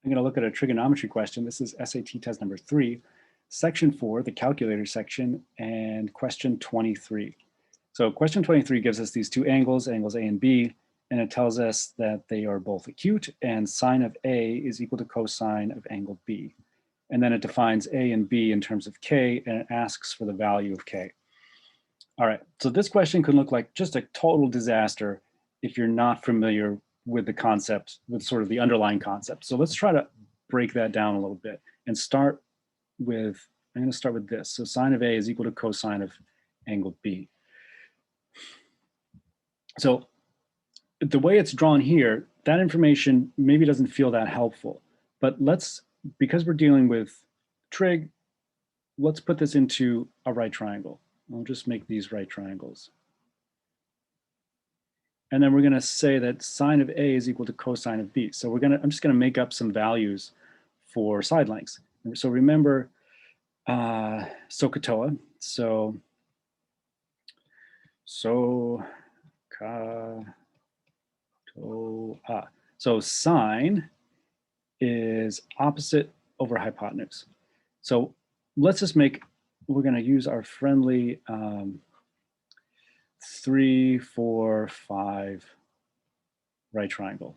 I'm going to look at a trigonometry question. This is SAT test number 3, section 4, the calculator section, and question 23. So question 23 gives us these two angles, angles A and B, and it tells us that they are both acute and sine of A is equal to cosine of angle B. And then it defines A and B in terms of K, and it asks for the value of K. All right, so this question could look like just a total disaster if you're not familiar with the concept, with sort of the underlying concept. So let's try to break that down a little bit and start with, I'm going to start with this. So sine of A is equal to cosine of angle B. So the way it's drawn here, that information maybe doesn't feel that helpful, but let's, because we're dealing with trig, let's put this into a right triangle. I'll just make these right triangles. And then we're going to say that sine of A is equal to cosine of B. So I'm just going to make up some values for side lengths. So remember SOHCAHTOA. So sine is opposite over hypotenuse. So let's just we're going to use our friendly 3, 4, 5 right triangle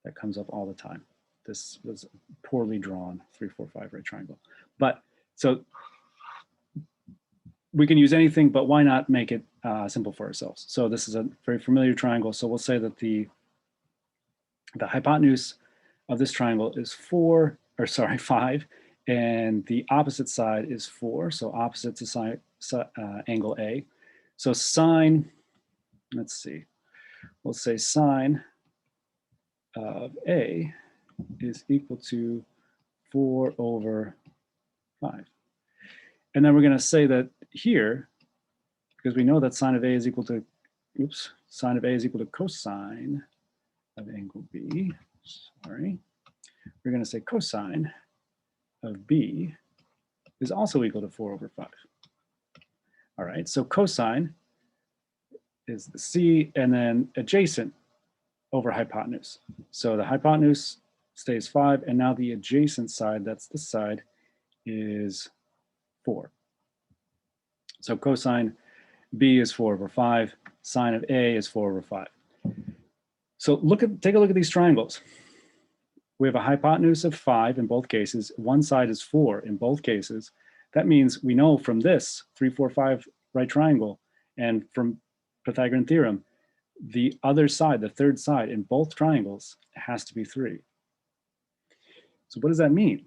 that comes up all the time. This was poorly drawn 3, 4, 5 right triangle. But so we can use anything, but why not make it simple for ourselves? So this is a very familiar triangle. So we'll say that the hypotenuse of this triangle is 5, and the opposite side is 4. So opposite to angle A. So sine, let's see, we'll say sine of A is equal to 4 over 5. And then we're going to say that here, because we know that sine of A is equal to, sine of A is equal to cosine of angle B, sorry, we're going to say cosine of B is also equal to 4 over 5. All right, so cosine is the C, and then adjacent over hypotenuse. So the hypotenuse stays 5, and now the adjacent side, that's this side, is 4. So cosine B is 4 over 5, sine of A is 4 over 5. So take a look at these triangles. We have a hypotenuse of 5 in both cases. One side is 4 in both cases. That means we know from this 3, 4, 5 right triangle and from Pythagorean theorem, the other side, the third side in both triangles has to be 3. So what does that mean?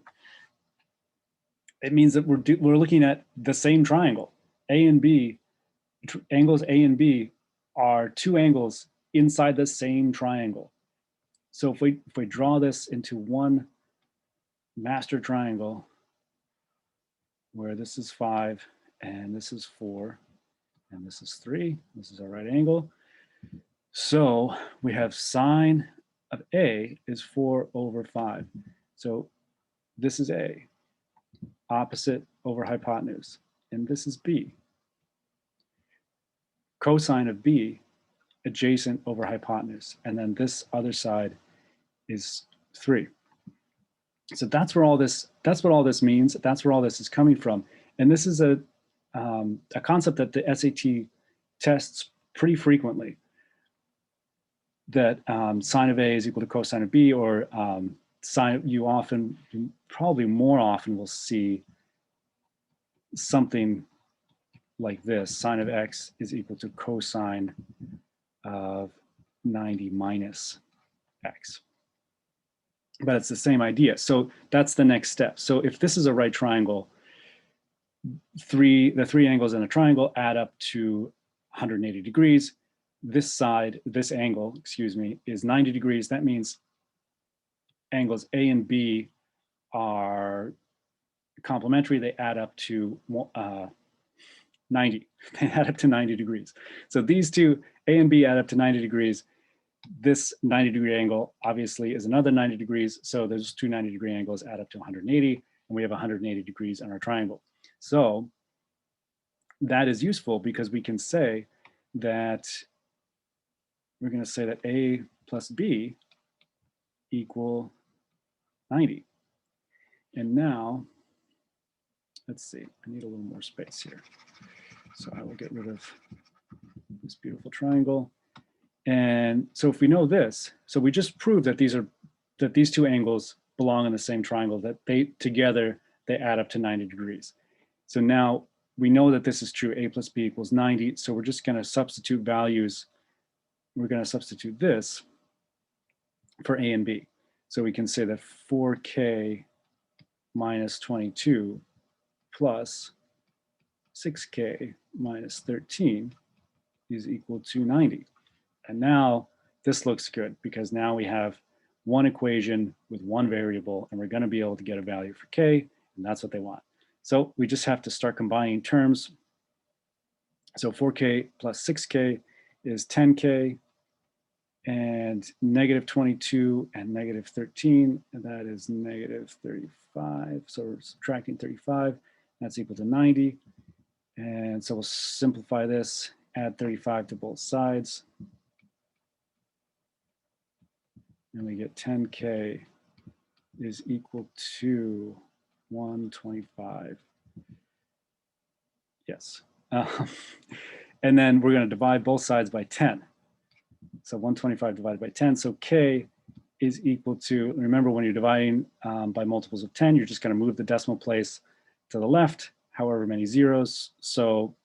It means that we're looking at the same triangle. A and B, angles A and B are two angles inside the same triangle. So if we draw this into one master triangle, where this is 5 and this is 4 and this is 3, this is our right angle. So we have sine of A is 4 over 5. So this is A, opposite over hypotenuse, and this is B. Cosine of B, adjacent over hypotenuse, and then this other side is 3. So that's what all this means. That's where all this is coming from. And this is a concept that the SAT tests pretty frequently, that sine of A is equal to cosine of B, or you probably more often will see something like this: sine of X is equal to cosine of 90 minus X. But it's the same idea. So that's the next step. So if this is a right triangle, the three angles in a triangle add up to 180 degrees. This angle, is 90 degrees. That means angles A and B are complementary. They add up to 90. They add up to 90 degrees. So these two, A and B, add up to 90 degrees. This 90-degree angle obviously is another 90 degrees. So those two 90-degree angles add up to 180, and we have 180 degrees in our triangle. So that is useful because we can say that we're going to say that A plus B equal 90. And now, let's see, I need a little more space here. So I will get rid of this beautiful triangle. And so if we know this, so we just proved that these two angles belong in the same triangle, that they together, they add up to 90 degrees. So now we know that this is true, a plus b equals 90. So we're just going to substitute values. We're going to substitute this for a and b. So we can say that 4k minus 22 plus 6k minus 13 is equal to 90. And now this looks good because now we have one equation with one variable, and we're going to be able to get a value for k, and that's what they want. So we just have to start combining terms. So 4k plus 6k is 10k, and negative 22 and negative 13, and that is negative 35. So we're subtracting 35, that's equal to 90. And so we'll simplify this, add 35 to both sides. And we get 10k is equal to 125. Yes. And then we're going to divide both sides by 10. So 125 divided by 10. So k is equal to, remember when you're dividing by multiples of 10, you're just going to move the decimal place to the left, however many zeros. So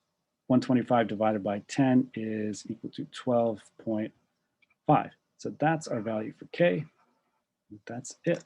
125 divided by 10 is equal to 12.5. So that's our value for k. That's it.